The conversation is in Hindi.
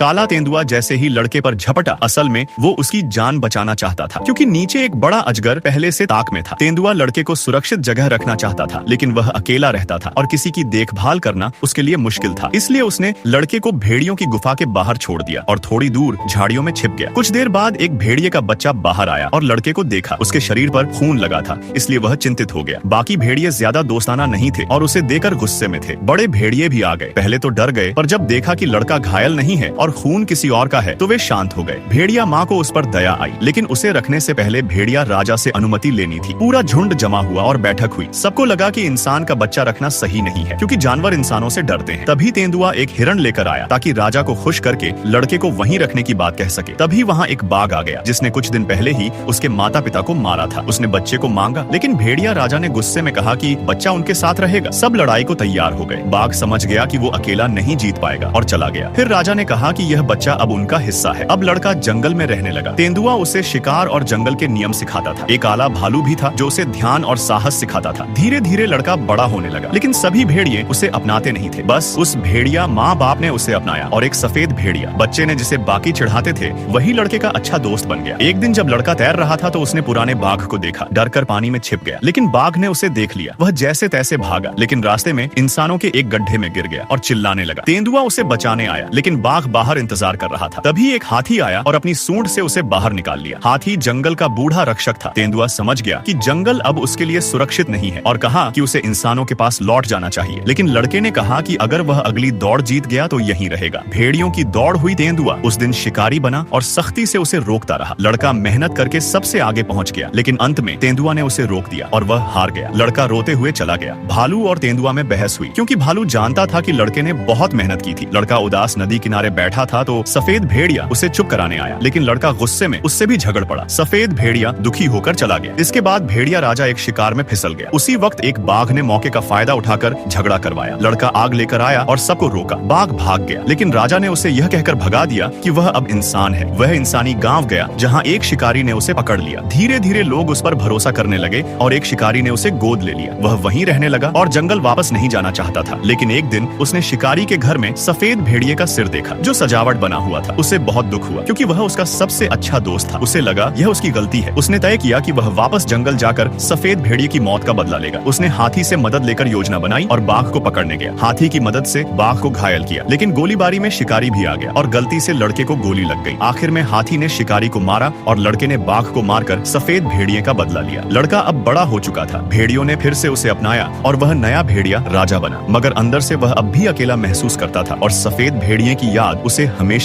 काला तेंदुआ जैसे ही लड़के पर झपटा, असल में वो उसकी जान बचाना चाहता था, क्योंकि नीचे एक बड़ा अजगर पहले से ताक में था। तेंदुआ लड़के को सुरक्षित जगह रखना चाहता था, लेकिन वह अकेला रहता था और किसी की देखभाल करना उसके लिए मुश्किल था। इसलिए उसने लड़के को भेड़ियों की गुफा के बाहर छोड़ दिया और थोड़ी दूर झाड़ियों में छिप गया। कुछ देर बाद एक भेड़िए का बच्चा बाहर आया और लड़के को देखा। उसके शरीर पर खून लगा था, इसलिए वह चिंतित हो गया। बाकी भेड़िए ज्यादा दोस्ताना नहीं थे और उसे देखकर गुस्से में थे। बड़े भेड़िए भी आ गए। पहले तो डर गए, पर जब देखा कि लड़का घायल नहीं है और खून किसी और का है तो वे शांत हो गए। भेड़िया माँ को उस पर दया आई, लेकिन उसे रखने से पहले भेड़िया राजा से अनुमति लेनी थी। पूरा झुंड जमा हुआ और बैठक हुई। सबको लगा कि इंसान का बच्चा रखना सही नहीं है, क्योंकि जानवर इंसानों से डरते हैं। तभी तेंदुआ एक हिरण लेकर आया ताकि राजा को खुश करके लड़के को वहीं रखने की बात कह सके। तभी वहाँ एक बाघ आ गया, जिसने कुछ दिन पहले ही उसके माता पिता को मारा था। उसने बच्चे को मांगा, लेकिन भेड़िया राजा ने गुस्से में कहा कि बच्चा उनके साथ रहेगा। सब लड़ाई को तैयार हो गए। बाघ समझ गया कि वो अकेला नहीं जीत पाएगा और चला गया। फिर राजा ने कहा कि यह बच्चा अब उनका हिस्सा है। अब लड़का जंगल में रहने लगा। तेंदुआ उसे शिकार और जंगल के नियम सिखाता था। एक आला भालू भी था जो उसे ध्यान और साहस सिखाता था। धीरे धीरे लड़का बड़ा होने लगा, लेकिन सभी भेड़िए उसे अपनाते नहीं थे। बस उस भेड़िया माँ बाप ने उसे अपनाया और एक सफेद भेड़िया बच्चे ने, जिसे बाकी चिढ़ाते थे, वही लड़के का अच्छा दोस्त बन गया। एक दिन जब लड़का तैर रहा था तो उसने पुराने बाघ को देखा। डरकर पानी में छिप गया, लेकिन बाघ ने उसे देख लिया। वह जैसे तैसे भागा, लेकिन रास्ते में इंसानों के एक गड्ढे में गिर गया और चिल्लाने लगा। तेंदुआ उसे बचाने आया, लेकिन बाघ बाहर इंतजार कर रहा था। तभी एक हाथी आया और अपनी सूंड से उसे बाहर निकाल लिया। हाथी जंगल का बूढ़ा रक्षक था। तेंदुआ समझ गया कि जंगल अब उसके लिए सुरक्षित नहीं है और कहा कि उसे इंसानों के पास लौट जाना चाहिए। लेकिन लड़के ने कहा कि अगर वह अगली दौड़ जीत गया तो यहीं रहेगा। भेड़ियों की दौड़ हुई। तेंदुआ उस दिन शिकारी बना और सख्ती से उसे रोकता रहा। लड़का मेहनत करके सबसे आगे पहुंच गया, लेकिन अंत में तेंदुआ ने उसे रोक दिया और वह हार गया। लड़का रोते हुए चला गया। भालू और तेंदुआ में बहस हुई, क्योंकि भालू जानता था कि लड़के ने बहुत मेहनत की थी। लड़का उदास नदी किनारे बैठा था तो सफेद भेड़िया उसे चुप कराने आया, लेकिन लड़का गुस्से में उससे भी झगड़ पड़ा। सफेद भेड़िया दुखी होकर चला गया। इसके बाद भेड़िया राजा एक शिकार में फिसल गया। उसी वक्त एक बाघ ने मौके का फायदा उठाकर झगड़ा करवाया। लड़का आग लेकर आया और सबको रोका। बाघ भाग गया, लेकिन राजा ने उसे यह कहकर भगा दिया कि वह अब इंसान है। वह इंसानी गांव गया जहां एक शिकारी ने उसे पकड़ लिया। धीरे धीरे लोग उस पर भरोसा करने लगे और एक शिकारी ने उसे गोद ले लिया। वह वहीं रहने लगा और जंगल वापस नहीं जाना चाहता था। लेकिन एक दिन उसने शिकारी के घर में सफेद भेड़िए का सिर देखा, जो सजावट बना हुआ था। उसे बहुत दुख हुआ, क्योंकि वह उसका सबसे अच्छा दोस्त था। उसे लगा यह उसकी गलती है। उसने तय किया कि वह वापस जंगल जाकर सफेद भेड़िए की मौत का बदला लेगा। उसने हाथी से मदद लेकर योजना बनाई और बाघ को पकड़ने गया। हाथी की मदद से बाघ को घायल किया, लेकिन गोलीबारी में शिकारी भी आ गया और गलती से लड़के को गोली लग गई। आखिर में हाथी ने शिकारी को मारा और लड़के ने बाघ को मारकर सफेद भेड़िए का बदला लिया। लड़का अब बड़ा हो चुका था। भेड़ियों ने फिर से उसे अपनाया और वह नया भेड़िया राजा बना, मगर अंदर से वह अब भी अकेला महसूस करता था और सफेद भेड़िए की याद उसे हमेशा